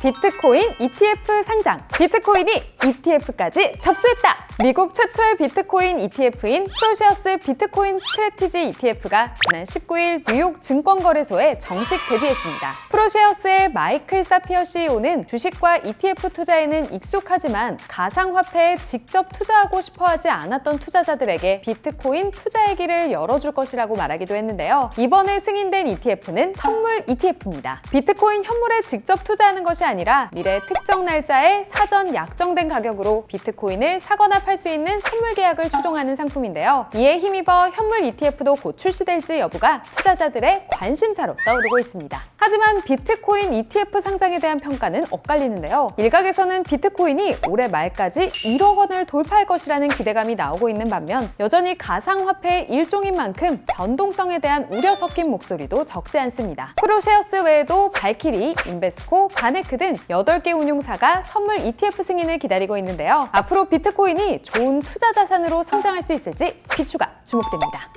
비트코인 ETF 상장. 비트코인이 ETF까지 접수했다. 미국 최초의 비트코인 ETF인 프로시어스 비트코인 스트래티지 ETF가 지난 19일 뉴욕 증권거래소에 정식 데뷔했습니다. 프로시어스의 마이클 사피어 CEO는 주식과 ETF 투자에는 익숙하지만 가상화폐에 직접 투자하고 싶어 하지 않았던 투자자들에게 비트코인 투자의 길을 열어줄 것이라고 말하기도 했는데요. 이번에 승인된 ETF는 선물 ETF입니다. 비트코인 현물에 직접 투자하는 것이 아니라 미래 특정 날짜에 사전 약정된 가격으로 비트코인을 사거나 팔 수 있는 선물 계약을 추종하는 상품인데요. 이에 힘입어 현물 ETF도 곧 출시될지 여부가 투자자들의 관심사로 떠오르고 있습니다. 하지만 비트코인 ETF 상장에 대한 평가는 엇갈리는데요. 일각에서는 비트코인이 올해 말까지 1억 원을 돌파할 것이라는 기대감이 나오고 있는 반면 여전히 가상화폐의 일종인 만큼 변동성에 대한 우려 섞인 목소리도 적지 않습니다. 프로쉐어스 외에도 발키리, 인베스코, 바네크 등 8개 운용사가 선물 ETF 승인을 기다리고 있는데요. 앞으로 비트코인이 좋은 투자 자산으로 성장할 수 있을지 귀추가 주목됩니다.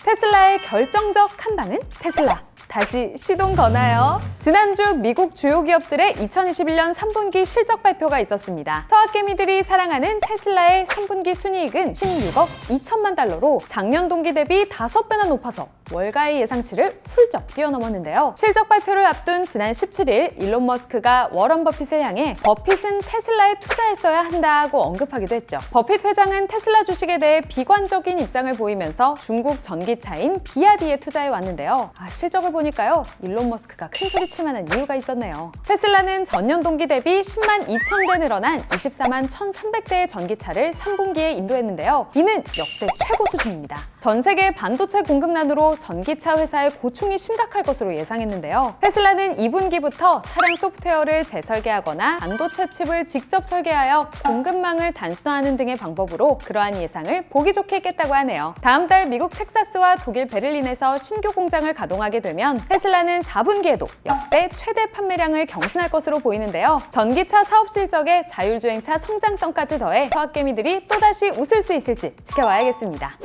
테슬라의 결정적 한방은 테슬라. 다시 시동 거나요? 지난주 미국 주요 기업들의 2021년 3분기 실적 발표가 있었습니다. 서학개미들이 사랑하는 테슬라의 3분기 순이익은 16억 2천만 달러로 작년 동기 대비 5배나 높아서 월가의 예상치를 훌쩍 뛰어넘었는데요. 실적 발표를 앞둔 지난 17일 일론 머스크가 워런 버핏을 향해 버핏은 테슬라에 투자했어야 한다고 언급하기도 했죠. 버핏 회장은 테슬라 주식에 대해 비관적인 입장을 보이면서 중국 전기차인 비아디에 투자해 왔는데요. 실적을 보니까요. 일론 머스크가 큰 소리 칠 만한 이유가 있었네요. 테슬라는 전년 동기 대비 10만 2천 대 늘어난 24만 1,300대의 전기차를 3분기에 인도했는데요. 이는 역대 최고 수준입니다. 전 세계 반도체 공급난으로 전기차 회사의 고충이 심각할 것으로 예상했는데요. 테슬라는 2분기부터 차량 소프트웨어를 재설계하거나 반도체 칩을 직접 설계하여 공급망을 단순화하는 등의 방법으로 그러한 예상을 보기 좋게 했겠다고 하네요. 다음 달 미국 텍사스와 독일 베를린에서 신규 공장을 가동하게 되면 테슬라는 4분기에도 역대 최대 판매량을 경신할 것으로 보이는데요. 전기차 사업 실적에 자율주행차 성장성까지 더해 서학개미들이 또다시 웃을 수 있을지 지켜봐야겠습니다.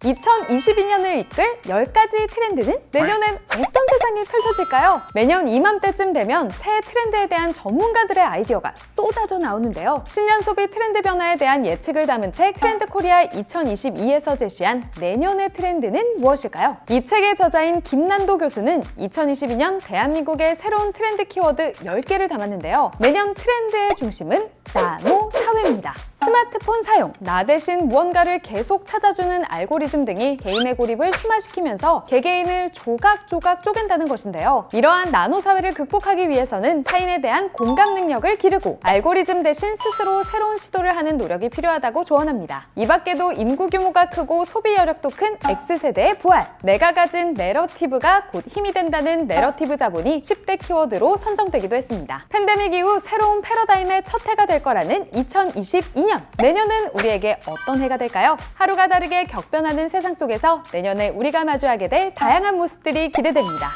2022년을 이끌 10가지 트렌드는 내년엔 어떤 세상이 펼쳐질까요? 매년 이맘때쯤 되면 새 트렌드에 대한 전문가들의 아이디어가 쏟아져 나오는데요. 신년 소비 트렌드 변화에 대한 예측을 담은 책 트렌드 코리아 2022에서 제시한 내년의 트렌드는 무엇일까요? 이 책의 저자인 김난도 교수는 2022년 대한민국의 새로운 트렌드 키워드 10개를 담았는데요. 내년 트렌드의 중심은 나노 사회입니다. 스마트폰 사용, 나 대신 무언가를 계속 찾아주는 알고리즘 등이 개인의 고립을 심화시키면서 개개인을 조각조각 쪼갠다는 것인데요. 이러한 나노 사회를 극복하기 위해서는 타인에 대한 공감 능력을 기르고 알고리즘 대신 스스로 새로운 시도를 하는 노력이 필요하다고 조언합니다. 이 밖에도 인구 규모가 크고 소비 여력도 큰 X세대의 부활, 내가 가진 내러티브가 곧 힘이 된다는 내러티브 자본이 10대 키워드로 선정되기도 했습니다. 팬데믹 이후 새로운 패러다임의 첫 해가 될 거라는 2022년. 내년은 우리에게 어떤 해가 될까요? 하루가 다르게 격변하는 세상 속에서 내년에 우리가 마주하게 될 다양한 모습들이 기대됩니다.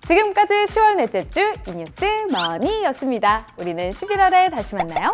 지금까지 10월 넷째 주 이뉴스 머니였습니다. 우리는 11월에 다시 만나요.